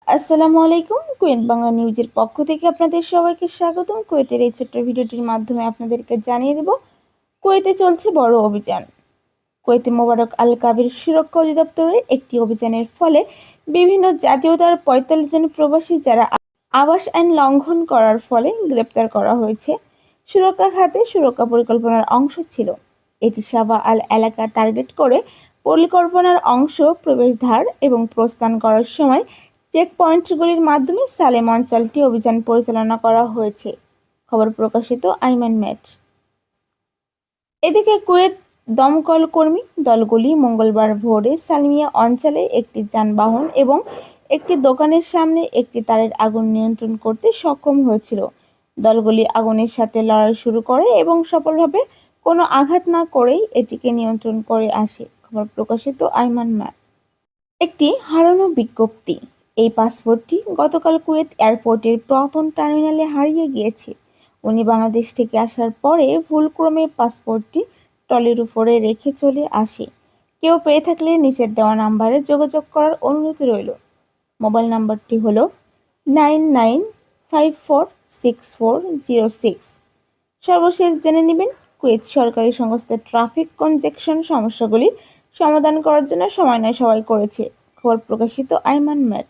আসসালামু আলাইকুম। কুয়েত বাংলা নিউজের পক্ষ থেকে আপনাদের সবাইকে স্বাগতম। কুয়েতের এই ছোট্ট ভিডিওটির মাধ্যমে আপনাদেরকে জানিয়ে দেব কুয়েতে চলছে বড় অভিযান। কুয়েতে মোবারক আল কাবির সুরক্ষা অধিদপ্তরের একটি অভিযানের ফলে বিভিন্ন জাতীয়তার ৪৫ জন প্রবাসী যারা আবাস আইন লঙ্ঘন করার ফলে গ্রেপ্তার করা হয়েছে। সুরক্ষা খাতে সুরক্ষা পরিকল্পনার অংশ ছিল। এটি সাবা আল এলাকা টার্গেট করে পরিকল্পনার অংশ প্রবেশদ্বার এবং প্রস্থান করার সময় চেকপয়েন্টগুলির মাধ্যমে সালেম অঞ্চলটি অভিযান পরিচালনা করা হয়েছে। খবর প্রকাশিত আইমান ম্যাট। এদিকে কুয়েত দমকল কর্মী দলগুলি মঙ্গলবার ভোরে সালমিয়া অঞ্চলে একটি যানবাহন এবং একটি দোকানের সামনে একটি তারের আগুন নিয়ন্ত্রণ করতে সক্ষম হয়েছিল। দলগুলি আগুনের সাথে লড়াই শুরু করে এবং সফলভাবে কোনো আঘাত না করেই এটিকে নিয়ন্ত্রণ করে আসে। খবর প্রকাশিত আইমান ম্যাট। একটি হারানো বিজ্ঞপ্তি। এই পাসপোর্টটি গতকাল কুয়েত এয়ারপোর্টের পুরাতন টার্মিনালে হারিয়ে গিয়েছে। উনি বাংলাদেশ থেকে আসার পরে ভুলক্রমে পাসপোর্টটি ট্রলির উপরে রেখে চলে আসে। কেউ পেয়ে থাকলে নিচের দেওয়া নাম্বারে যোগাযোগ করার অনুরোধ রইল। মোবাইল নাম্বারটি হলো 99546406। সর্বশেষ জেনে নেবেন কুয়েত সরকারি সংস্থা ট্রাফিক কনজেকশন সমস্যাগুলি সমাধান করার জন্য সময় নেয় সবাই করেছে। খবর প্রকাশিত আইমান ম্যাট।